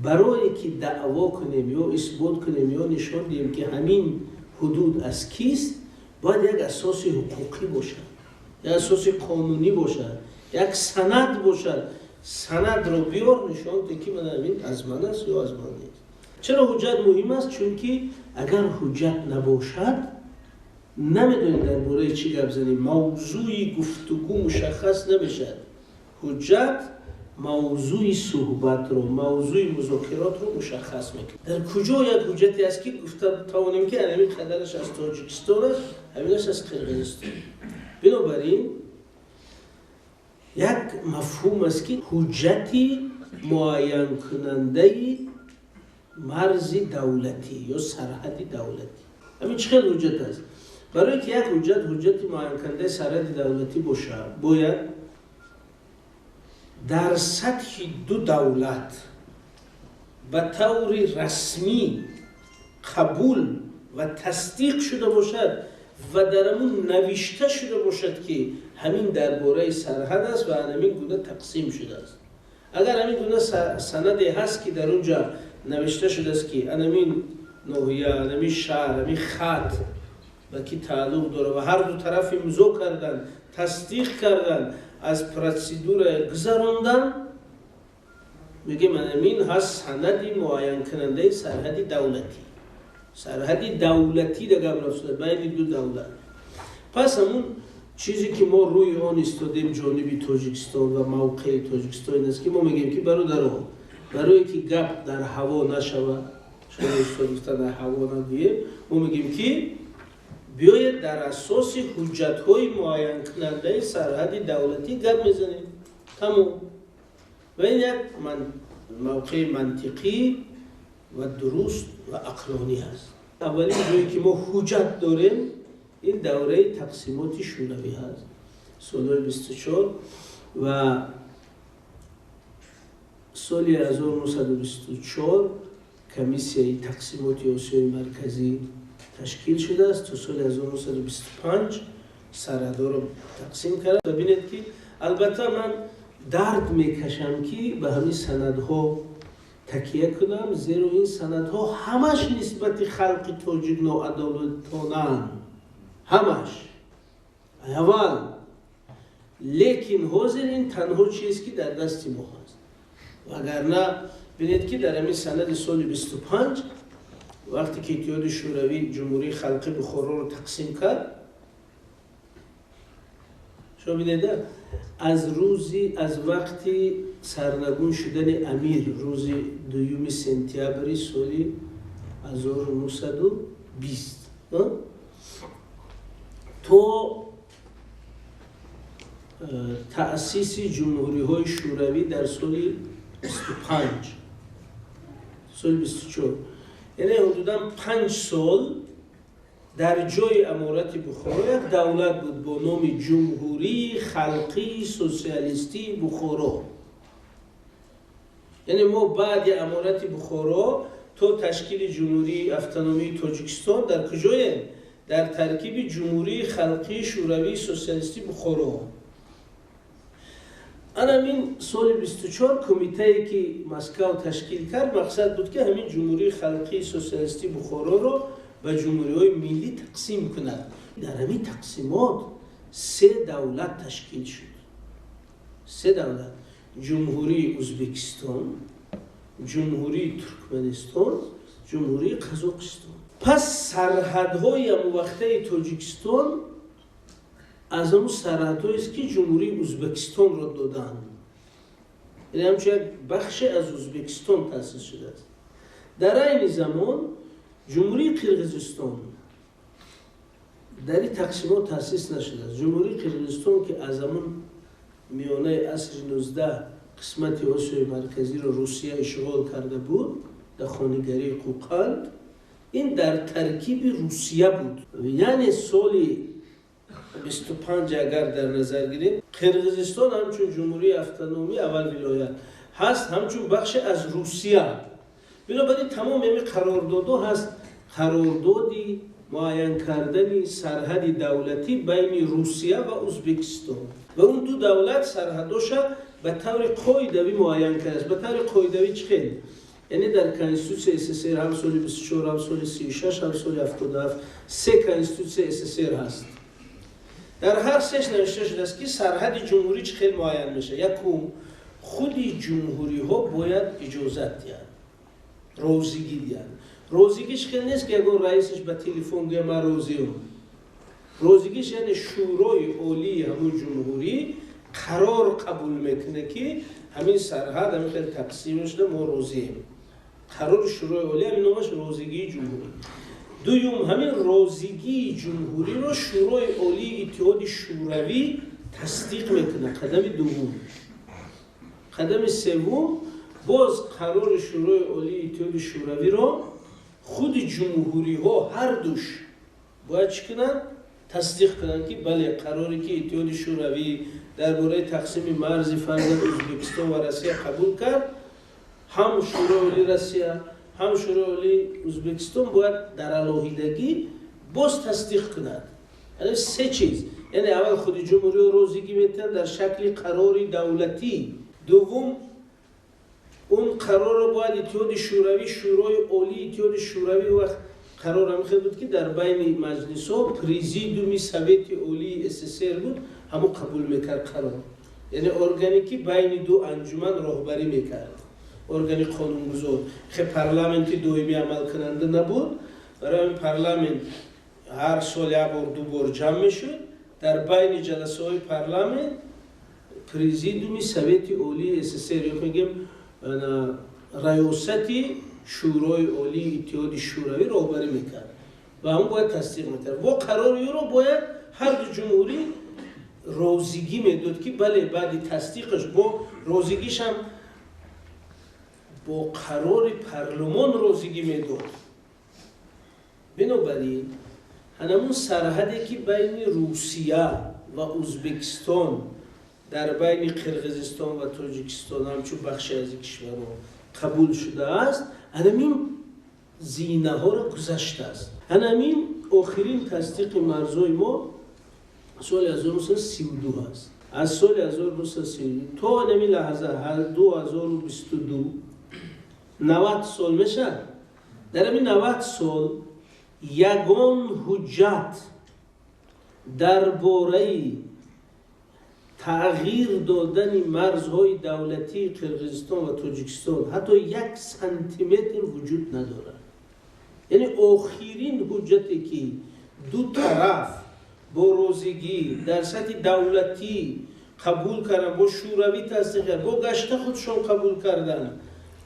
برای که دعوا کنیم یا اثبات کنیم یا نشان دهیم که همین حدود از کیست، باید یک اساس حقوقی باشد، یک اساس قانونی باشد، یک سند باشد. سند رو بیار نشان ده که من همین از من است یا از من نیست. چرا حجت مهم است؟ چون که اگر حجت نباشد نمیدونیم درباره چی گپ زنیم، موضوع گفتگو مشخص نمیشد. حجت موضوع صحبت رو، موضوع مذاکرات رو مشخص میکنه. در کجا یک حجتی است که گفته توانیم که همین قدرش از تاجیکستان است، همینش از قرقیزستان. بنابراین یک مفهوم است که حجتی معین کننده مرز دولتی یا سرحد دولتی. همین چه خیلی حجت است. برای که یک حجت معین کننده سرحد دولتی باشه، باید در سطح دو دولت به طور رسمی قبول و تصدیق شده باشد و در امون نوشته شده باشد که همین درباره سرحد است و همین گونه تقسیم شده است. اگر همین گونه سندی هست که در اونجا نوشته شده است که همین ناحیه، همین شهر، همین خط با کی تعلق داره و هر دو طرف امضا کردن، تصدیق کردن، از پروسیدور گذراندن، میگه من همین هست سندی معین کننده سرحد دولتی. سرحد دولتی دیگه برسوده بین دو دولت. پس همون چیزی که ما روی آن ایستادیم جانب تاجیکستان و موقع تاجیکستان این است که ما میگیم که برادران، برای که گپ در هوا نشود، شما ایستادید در هوا نگیه، ما میگیم که بیاید در اساس حجت‌های معین کننده سرحد دولتی گپ میزنیم. تمام. و این یک موقع منطقی و درست و عقلانی است. اولین جایی که ما حجت داریم این دوره تقسیمات شوروی هست، سال 24 و سال 1924 کمیسیه تقسیمات آسیای مرکزی تشکیل شده است. تو سال 1925 سرحدها رو تقسیم کرد. ببینید که البته من درد میکشم که به همین سندها تکیه کنم، زیرا این سندها همش نسبت خلق تاجیک ناعدالتانه، همش اول، لیکن حاضر این تنها چیزی که در دست ما هست. وگرنه ببینید که در همین سند سال 25 وقتی که اتحاد شوروی جمهوری خلقی بخارا رو تقسیم کرد، شما ببینید از وقتی سرنگون شدن امیر روز 2 سپتامبر سال 1920 تا تأسیس جمهوری های شوروی در سال 25 سال 24، یعنی حدوداً 5 سال در جای امارت بخارا یک دولت بود با نام جمهوری خلقی سوسیالیستی بخارا. یعنی ما بعد امارت بخارا تا تشکیل جمهوری اتونومی تاجیکستان در کجاییم؟ در ترکیب جمهوری خلقی شوروی سوسیالیستی بخارا. همین سال 24 کمیته که مسکو تشکیل کرد مقصد بود که همین جمهوری خلقی سوسیالیستی بخارا رو به جمهوری‌های ملی تقسیم کند. در همین تقسیمات 3 دولت تشکیل شد. 3 دولت: جمهوری ازبکستان، جمهوری ترکمنستان، جمهوری قزاقستان. پس سرحدهای همون وقته تاجیکستان از همون سرحدهایی است که جمهوری ازبکستان را دادن. یعنی همچون یک بخش از ازبکستان تأسیس شده است. در این زمان جمهوری قرقیزستان در این تقسیمات تأسیس نشده است. جمهوری قرقیزستان که از همون میانه عصر 19 قسمت آسیای مرکزی را روسیه اشغال کرده بود در خانه‌گری قوقل، این در ترکیب روسیه بود. یعنی سال 25 اگر در نظر گیریم، قرقیزستان همچون جمهوری اتونومی اول ولایت هست، همچون بخش از روسیه. بنابراین تمام این قراردادها هست قراردادی معین کردن سرحد دولتی بین روسیه و ازبکستان و اون دو دولت سرحداش به طور قاعدوی معین کرده است. به طور قاعدوی چه؟ یعنی در کانستیتوسیون SSR هم سال 24 هم سال 36 هم سال 77 3 کانستیتوسیون SSR هست. در هر سهش نوشته شده است که سرحد جمهوری چه خیلی معین میشه. یکم خودی جمهوری ها باید اجازت دهند، روزگی دهند. روزگیش خیلی نیست که اگر رئیسش به تلفن گه من روزیم. روزگیش یعنی شورای عالی همون جمهوری قرار قبول میکنه که همین سرحد همین خیلی تقسیم شده ما روزیم. قرار شورای عالی همین نامش روزگی جمهوری. دوم همین روزگی جمهوری رو شورای عالی اتحاد شوروی تصدیق میکنه. قدم دوم. قدم سوم باز قرار شورای عالی اتحاد شوروی رو خود جمهوری ها هر دوش باید چی کنن؟ تصدیق کنن که بله قراری که اتحاد شوروی درباره تقسیم مرز فرضاً ازبکستان و روسیه قبول کرد، هم شورای عالی روسیه هم شورای عالی ازبکستان باید در علاهیدگی باز تصدیق کنند. یعنی سه چیز، یعنی اول خود جمهوری رو روزگی میتن در شکل قراری دولتی. دوم اون قرار رو باید اتحاد شوروی شورای عالی اتحاد شوروی وقت قرار هم خیلی بود که در بین مجلس ها پریزیدومی سویت عالی SSR بود همون قبول میکرد قرار. یعنی ارگانیکی بین دو انجمن راهبری میکرد. ارگانی قانونگذار. خیلی پارلمانتی دومی عمل کننده نبود. برای این پارلمان هر سال یک بار دو بار جمع میشد. در بین جلسه های پارلمان پریزیدومی سویت عالی SSR یا میگیم ریاستی شورای عالی اتحاد شوروی راهبری میکرد و هم باید تصدیق میکرد. و قراری رو باید هر دو جمهوری روزگی میداد که بله بعد تصدیقش با روزگیش هم با قرار پارلمان روزگی میداد. بنابراین همون سرحدی که بین روسیه و ازبکستان در بین قرقیزستان و تاجیکستان همچون بخشی از کشورها قبول شده است، همین زینه ها را گذشته است. همین آخرین تصدیق مرزهای ما سال 1932 است. از سال 1932 تا همین لحظه 2022 90 سال میشه. در همین 90 سال یگان حجت درباره تغییر دادن مرزهای دولتی قرقیزستان و تاجیکستان حتی 1 سانتیمتر وجود ندارد. یعنی آخرین حجتی که دو طرف با روزگی در سطح دولتی قبول کردن، با شوروی تصدیق کردن، با گشته خودشون قبول کردن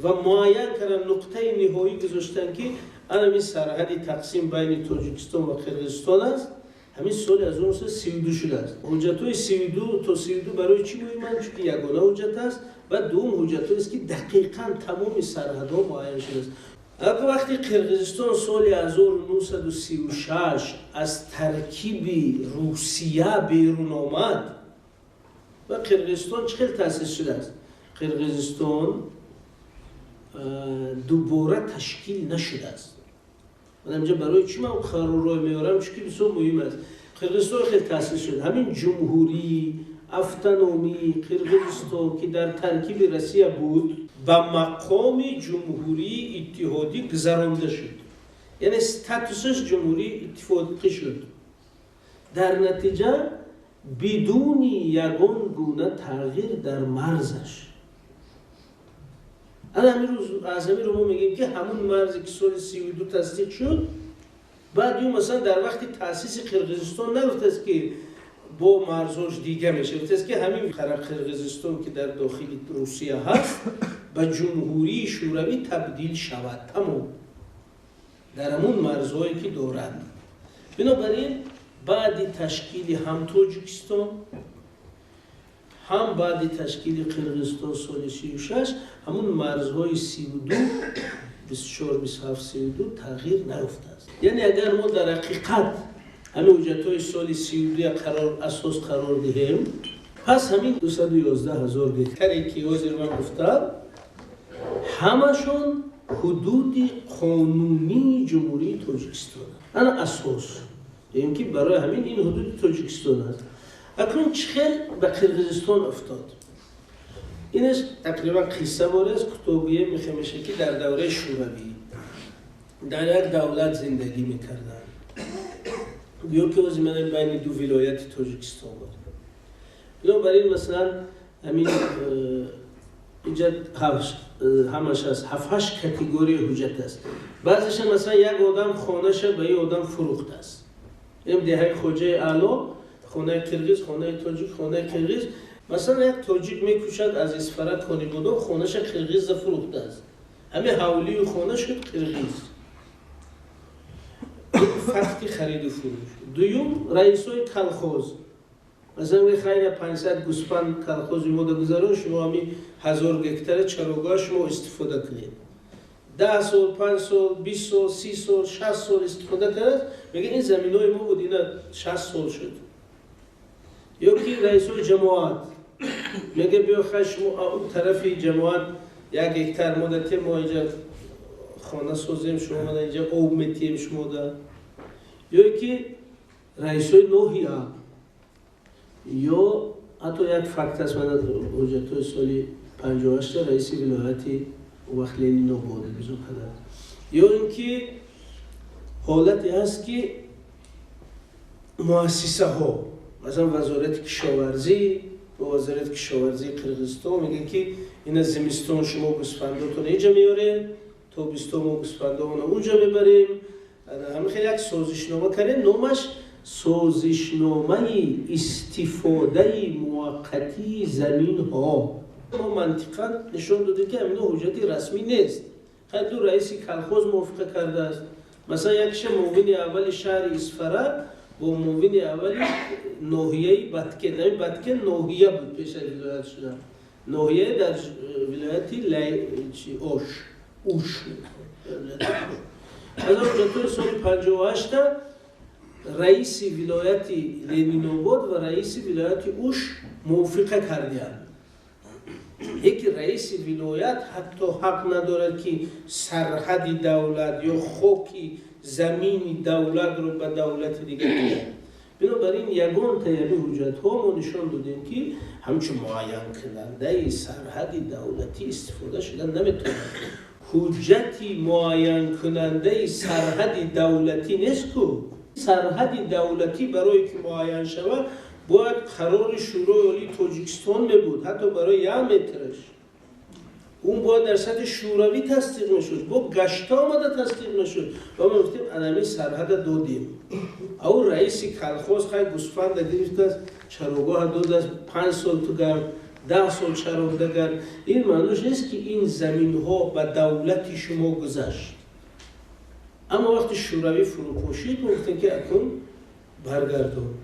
و معین کردن نقطه نهایی گذاشتن که همین سرحدی تقسیم بین تاجیکستان و قرقیزستان است. همین سال 1932 شده است. حجت‌های 32 تا 32 برای چی مهمند؟ چون یگانه حجت است و دوم حجت‌هایی است که دقیقاً تمام سرحدها معین شده است. اگر وقتی قرقیزستان سال 1936 از ترکیب روسیه بیرون آمد و قرقیزستان چه تأسیس شده است؟ قرقیزستان دوباره تشکیل نشده است. من اینجا برای چی من قرار رو میارم؟ چون که بسیار مهم است. قرقیزستان خیلی تأسیس شد. همین جمهوری اتونومی قرقیزستان که در ترکیب روسیه بود به مقام جمهوری اتحادی گذرانده شد. یعنی استاتوسش جمهوری اتحادی شد. در نتیجه بدون یگان گونه تغییر در مرزش. از همین رو ما میگیم که همون مرزی که سال 32 تصدیق شد بعد یون مثلا در وقت تأسیس قرقیزستان نگفته است که با مرزاش دیگه میشه، گفته است که همین قرقیزستان که در داخل روسیه هست به جمهوری شوروی تبدیل شود تمام در همون مرزهایی که دارند. بنابراین بعد تشکیل هم تاجیکستان هم بعد تشکیل قرقیزستان سال 36 همون مرزهای 32 24 27 32 تغییر نیافته است. یعنی اگر ما در حقیقت همین حجت‌های سال 32 اساس قرار دهیم، پس همین 211,000 گکتری که وزیر من گفتم همشون حدود قانونی جمهوری تاجیکستان است. انا اساس این که برای همین این حدود تاجیکستان است. اکنون چه به قرقیزستان افتاد؟ اینش تقریبا قصه مورد کتابیه میشه که در دوره شوروی در یک دولت زندگی میکردن. گویا که از من بین دو ولایت تاجیکستان بود. بنابراین مثلا همین اینجا همش از 7-8 کاتگوری حجت است. بعضیش مثلا یک آدم خانه‌ش به یک آدم فروخته است. این دهه خوجه اعلی، خانه قرقیز، خانه تاجیک، خانه قرقیز. مثلا یک تاجیک میکوشد از اسفرت خانی بودو خانه‌ش قرقیز فروخته است. همه حولی و خانه شد قرقیز. فقطی خرید و فروش. دوم رئیسای کلخوز. مثلا خیلی 500 گوسفند کلخوز مورد گذارون شما همی 1000 هکتار چراگاه شما استفاده کنید. 10 سال، 5 سال، 20 سال، 30 سال، 60 سال استفاده کنید. میگه این زمینای ما بود اینا 60 سال شد. یا که رئیسای جماعت میگه بیا شما اون طرفی جماعت 1 هکتار مدتی ما اینجا خانه سازیم شما اینجا آب میتیم شما ده. یا که رئیسای ناحیه یا حتی یک فکت است من حجت سالی 58 رئیس ولایتی وقت لینی نبوده بزن خدا. یا اینکه حالتی هست که مؤسسه ها مثلا وزارت کشاورزی و وزارت کشاورزی قرقیزستان میگه که این زمستان شما گوسفنداتون اینجا میارین، تابستان ما گوسفندامون اونجا میبریم. همین خیلی یک سازشنامه کردن، نامش سازشنامه استفاده موقتی زمین ها. ما منطقا نشون داده که همین حجتی رسمی نیست. خیلی دو رئیس کلخوز موافقه کرده است. مثلا یکیش معاون اول شهر اسفره با معاون اول ناحیه بدکن. همین بدکن ناحیه بود پیش از ولایت شدن. ناحیه در ولایت اوش. از اونجا سال 58 رئیس ولایت لنین‌آباد و رئیس ولایت اوش موافقه کردند. یک رئیس ولایت حتی حق ندارد که سرحد دولت یا خاکی زمین دولت رو به دولت دیگر بده. بنابراین یگان طیبی حجت ها ما نشان دادیم که همچون معین کننده سرحد دولتی استفاده شدن نمیتونه. حجتی معین کننده سرحد دولتی نیست که سرحد دولتی برای که معین شود باید قرار شورای عالی تاجیکستان می بود، حتی برای 1 مترش اون باید در سطح شوروی تصدیق میشد، با گشتا آمده تصدیق میشد و ما گفتیم علمی سرحد دادیم. او رئیس کلخوز خیلی گوسفند گرفت است، چراگاه داد است، 5 سال تو گرم، 10 سال چراگاه گرم. این معنیش نیست که این زمین ها به دولت شما گذشت. اما وقتی شوروی فروپاشید گفتن که اکنون برگردون.